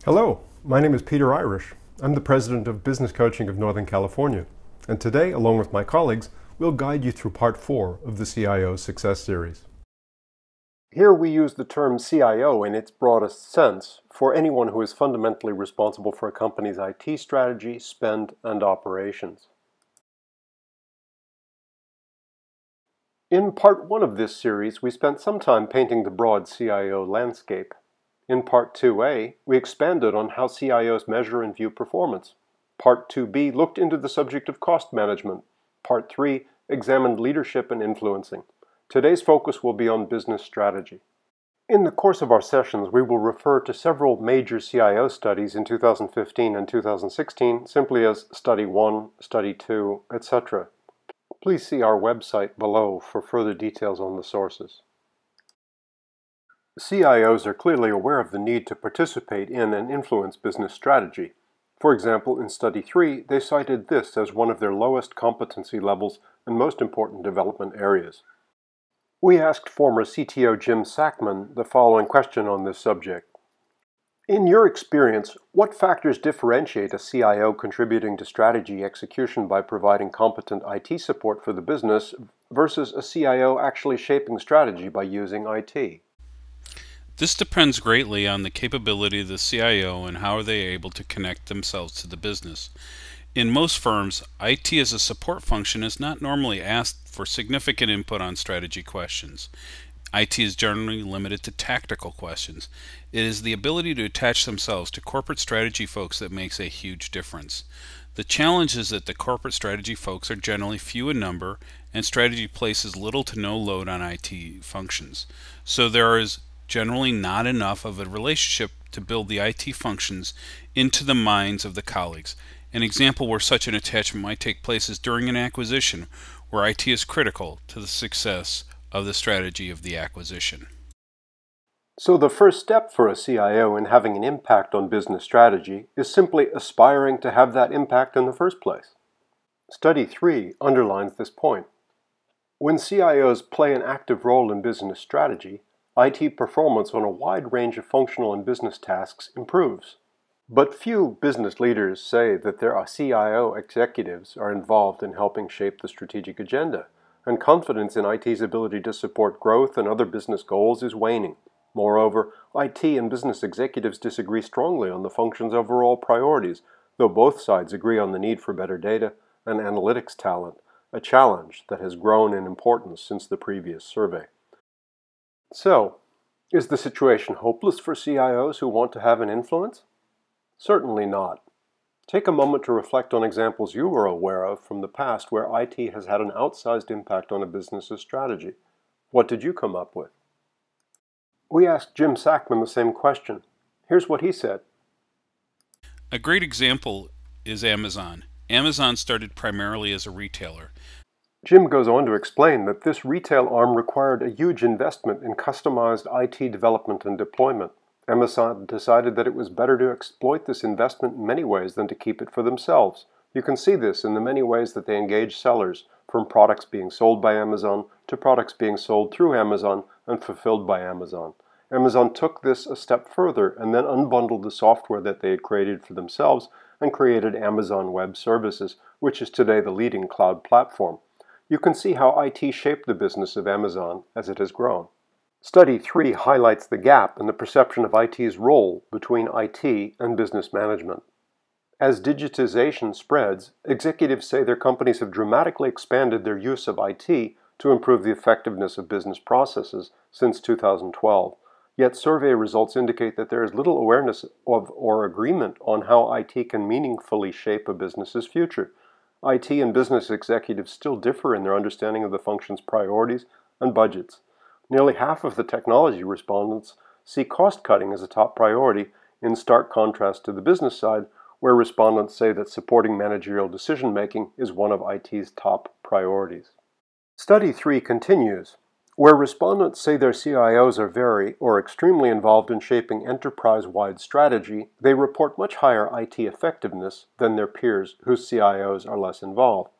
Hello, my name is Peter Irish. I'm the president of Business Coaching of Northern California, and today, along with my colleagues, we'll guide you through part 4 of the CIO Success Series. Here we use the term CIO in its broadest sense for anyone who is fundamentally responsible for a company's IT strategy, spend, and operations. In part 1 of this series, we spent some time painting the broad CIO landscape. In Part 2A, we expanded on how CIOs measure and view performance. Part 2B looked into the subject of cost management. Part 3 examined leadership and influencing. Today's focus will be on business strategy. In the course of our sessions, we will refer to several major CIO studies in 2015 and 2016 simply as Study 1, Study 2, etc. Please see our website below for further details on the sources. CIOs are clearly aware of the need to participate in and influence business strategy. For example, in Study 3, they cited this as one of their lowest competency levels and most important development areas. We asked former CTO Jim Sackman the following question on this subject. In your experience, what factors differentiate a CIO contributing to strategy execution by providing competent IT support for the business versus a CIO actually shaping strategy by using IT? This depends greatly on the capability of the CIO and how they are able to connect themselves to the business. In most firms, IT as a support function is not normally asked for significant input on strategy questions. IT is generally limited to tactical questions. It is the ability to attach themselves to corporate strategy folks that makes a huge difference. The challenge is that the corporate strategy folks are generally few in number, and strategy places little to no load on IT functions. So there is generally not enough of a relationship to build the IT functions into the minds of the colleagues. An example where such an attachment might take place is during an acquisition, where IT is critical to the success of the strategy of the acquisition. So the first step for a CIO in having an impact on business strategy is simply aspiring to have that impact in the first place. Study 3 underlines this point. When CIOs play an active role in business strategy, IT performance on a wide range of functional and business tasks improves. But few business leaders say that their CIO executives are involved in helping shape the strategic agenda, and confidence in IT's ability to support growth and other business goals is waning. Moreover, IT and business executives disagree strongly on the function's overall priorities, though both sides agree on the need for better data and analytics talent, a challenge that has grown in importance since the previous survey. So, is the situation hopeless for CIOs who want to have an influence? Certainly not. Take a moment to reflect on examples you were aware of from the past where IT has had an outsized impact on a business's strategy. What did you come up with? We asked Jim Sackman the same question. Here's what he said. A great example is Amazon. Amazon started primarily as a retailer. Jim goes on to explain that this retail arm required a huge investment in customized IT development and deployment. Amazon decided that it was better to exploit this investment in many ways than to keep it for themselves. You can see this in the many ways that they engage sellers, from products being sold by Amazon to products being sold through Amazon and fulfilled by Amazon. Amazon took this a step further and then unbundled the software that they had created for themselves and created Amazon Web Services, which is today the leading cloud platform. You can see how IT shaped the business of Amazon as it has grown. Study 3 highlights the gap in the perception of IT's role between IT and business management. As digitization spreads, executives say their companies have dramatically expanded their use of IT to improve the effectiveness of business processes since 2012. Yet survey results indicate that there is little awareness of or agreement on how IT can meaningfully shape a business's future. IT and business executives still differ in their understanding of the function's priorities and budgets. Nearly half of the technology respondents see cost-cutting as a top priority, in stark contrast to the business side, where respondents say that supporting managerial decision-making is one of IT's top priorities. Study 3 continues. Where respondents say their CIOs are very or extremely involved in shaping enterprise-wide strategy, they report much higher IT effectiveness than their peers whose CIOs are less involved.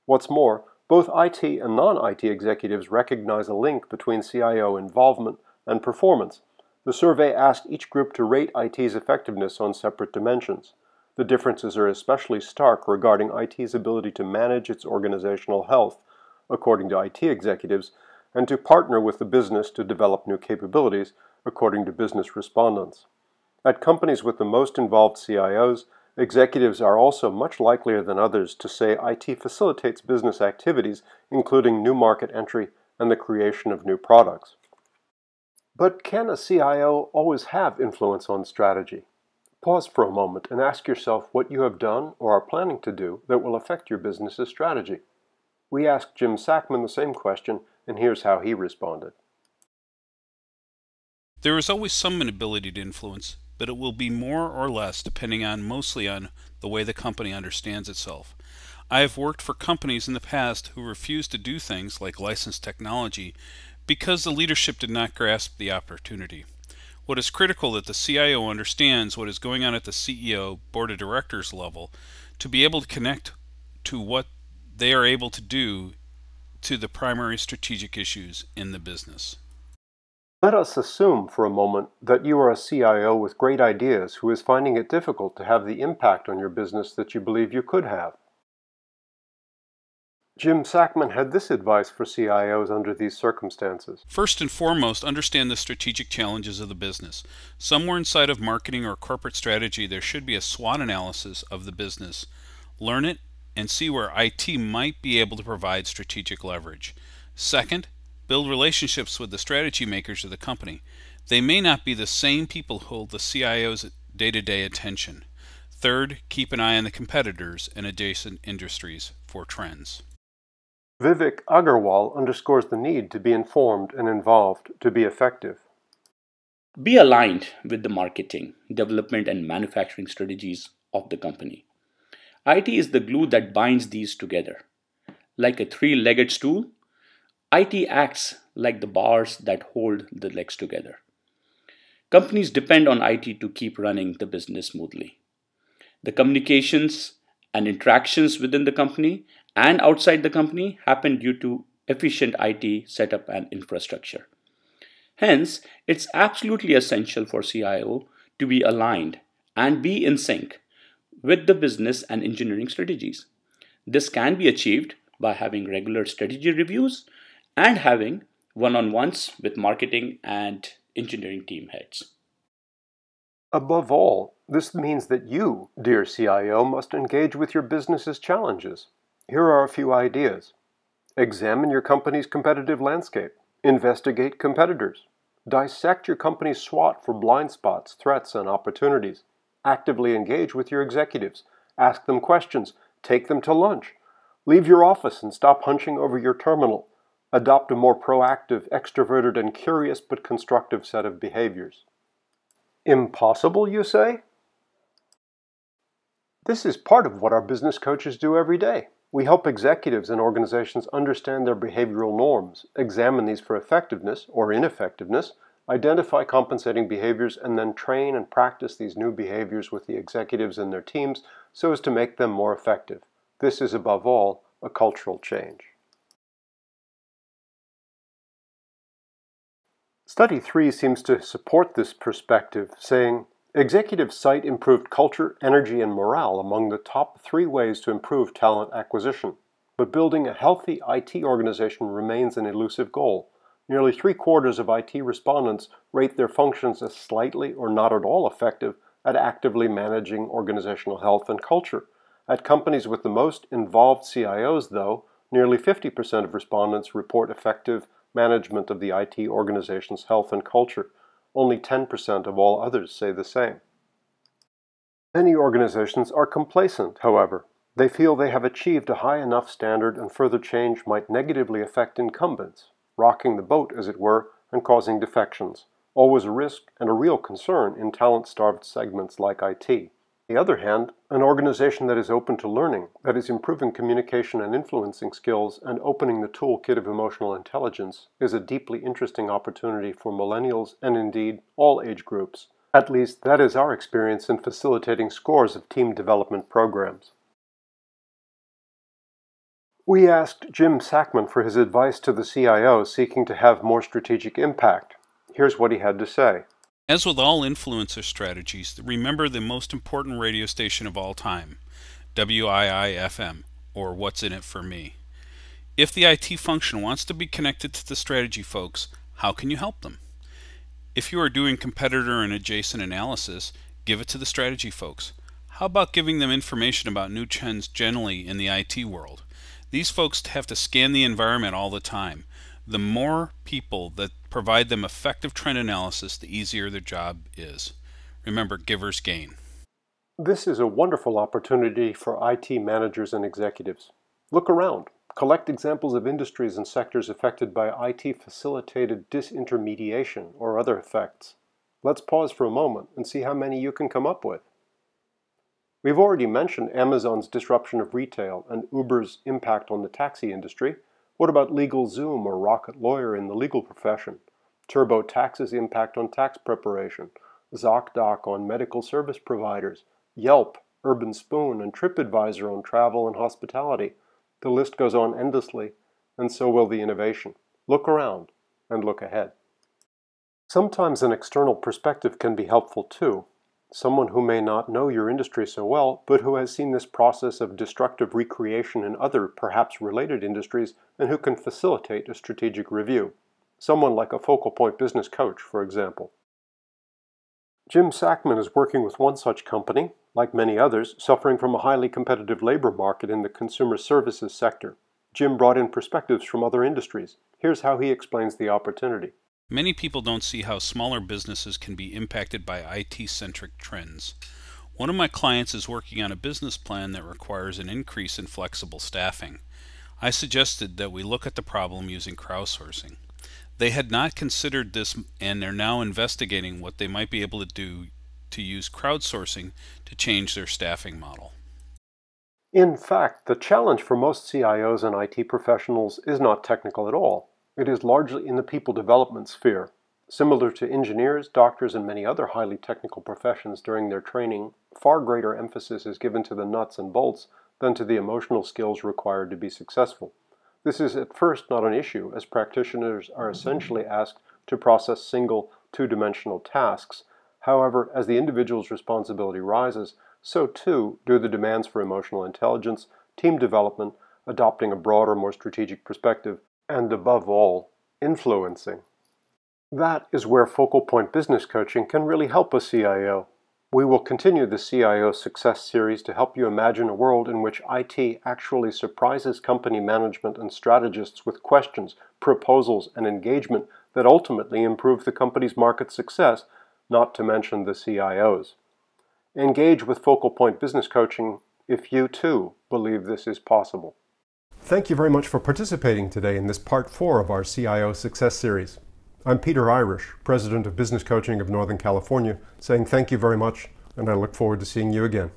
What's more, both IT and non-IT executives recognize a link between CIO involvement and performance. The survey asked each group to rate IT's effectiveness on separate dimensions. The differences are especially stark regarding IT's ability to manage its organizational health, according to IT executives, and to partner with the business to develop new capabilities, according to business respondents. At companies with the most involved CIOs, executives are also much likelier than others to say IT facilitates business activities, including new market entry and the creation of new products. But can a CIO always have influence on strategy? Pause for a moment and ask yourself what you have done or are planning to do that will affect your business's strategy. We asked Jim Sackman the same question, and here's how he responded. There is always some ability to influence, but it will be more or less depending mostly on the way the company understands itself. I have worked for companies in the past who refused to do things like license technology because the leadership did not grasp the opportunity. What is critical that the CIO understands what is going on at the CEO, board of directors level to be able to connect to what they are able to do to the primary strategic issues in the business. Let us assume for a moment that you are a CIO with great ideas who is finding it difficult to have the impact on your business that you believe you could have. Jim Sackman had this advice for CIOs under these circumstances. First and foremost, understand the strategic challenges of the business. Somewhere inside of marketing or corporate strategy, there should be a SWOT analysis of the business. Learn it and see where IT might be able to provide strategic leverage. Second, build relationships with the strategy makers of the company. They may not be the same people who hold the CIO's day-to-day attention. Third, keep an eye on the competitors and adjacent industries for trends. Vivek Agarwal underscores the need to be informed and involved to be effective. Be aligned with the marketing, development, and manufacturing strategies of the company. IT is the glue that binds these together. Like a three-legged stool, IT acts like the bars that hold the legs together. Companies depend on IT to keep running the business smoothly. The communications and interactions within the company and outside the company happen due to efficient IT setup and infrastructure. Hence, it's absolutely essential for CIO to be aligned and be in sync with the business and engineering strategies. This can be achieved by having regular strategy reviews and having one-on-ones with marketing and engineering team heads. Above all, this means that you, dear CIO, must engage with your business's challenges. Here are a few ideas. Examine your company's competitive landscape. Investigate competitors. Dissect your company's SWOT for blind spots, threats, and opportunities. Actively engage with your executives. Ask them questions. Take them to lunch. Leave your office and stop hunching over your terminal. Adopt a more proactive, extroverted, and curious but constructive set of behaviors. Impossible, you say? This is part of what our business coaches do every day. We help executives and organizations understand their behavioral norms, examine these for effectiveness or ineffectiveness, identify compensating behaviors, and then train and practice these new behaviors with the executives and their teams so as to make them more effective. This is, above all, a cultural change. Study 3 seems to support this perspective, saying, executives cite improved culture, energy, and morale among the top 3 ways to improve talent acquisition. But building a healthy IT organization remains an elusive goal. Nearly 3/4 of IT respondents rate their functions as slightly or not at all effective at actively managing organizational health and culture. At companies with the most involved CIOs, though, nearly 50% of respondents report effective management of the IT organization's health and culture. Only 10% of all others say the same. Many organizations are complacent, however. They feel they have achieved a high enough standard and further change might negatively affect incumbents, rocking the boat, as it were, and causing defections, always a risk and a real concern in talent-starved segments like IT. On the other hand, an organization that is open to learning, that is improving communication and influencing skills and opening the toolkit of emotional intelligence, is a deeply interesting opportunity for millennials and indeed all age groups. At least that is our experience in facilitating scores of team development programs. We asked Jim Sackman for his advice to the CIO seeking to have more strategic impact. Here's what he had to say. As with all influencer strategies, remember the most important radio station of all time, WII-FM, or What's in It for Me. If the IT function wants to be connected to the strategy folks, how can you help them? If you are doing competitor and adjacent analysis, give it to the strategy folks. How about giving them information about new trends generally in the IT world? These folks have to scan the environment all the time. The more people that provide them effective trend analysis, the easier their job is. Remember, givers gain. This is a wonderful opportunity for IT managers and executives. Look around. Collect examples of industries and sectors affected by IT-facilitated disintermediation or other effects. Let's pause for a moment and see how many you can come up with. We've already mentioned Amazon's disruption of retail and Uber's impact on the taxi industry. What about LegalZoom or Rocket Lawyer in the legal profession? TurboTax's impact on tax preparation, ZocDoc on medical service providers, Yelp, Urban Spoon, and TripAdvisor on travel and hospitality. The list goes on endlessly, and so will the innovation. Look around and look ahead. Sometimes an external perspective can be helpful too. Someone who may not know your industry so well, but who has seen this process of destructive recreation in other, perhaps related industries, and who can facilitate a strategic review. Someone like a focal point business coach, for example. Jim Sackman is working with one such company, like many others, suffering from a highly competitive labor market in the consumer services sector. Jim brought in perspectives from other industries. Here's how he explains the opportunity. Many people don't see how smaller businesses can be impacted by IT-centric trends. One of my clients is working on a business plan that requires an increase in flexible staffing. I suggested that we look at the problem using crowdsourcing. They had not considered this and are now investigating what they might be able to do to use crowdsourcing to change their staffing model. In fact, the challenge for most CIOs and IT professionals is not technical at all. It is largely in the people development sphere. Similar to engineers, doctors, and many other highly technical professions during their training, far greater emphasis is given to the nuts and bolts than to the emotional skills required to be successful. This is at first not an issue, as practitioners are essentially asked to process single, two-dimensional tasks. However, as the individual's responsibility rises, so too do the demands for emotional intelligence, team development, adopting a broader, more strategic perspective, and above all, influencing. That is where focal point business coaching can really help a CIO. We will continue the CIO Success Series to help you imagine a world in which IT actually surprises company management and strategists with questions, proposals, and engagement that ultimately improve the company's market success, not to mention the CIO's. Engage with focal point business coaching if you too believe this is possible. Thank you very much for participating today in this part 4 of our CIO Success Series. I'm Peter Irish, President of Business Coaching of Northern California, saying thank you very much, and I look forward to seeing you again.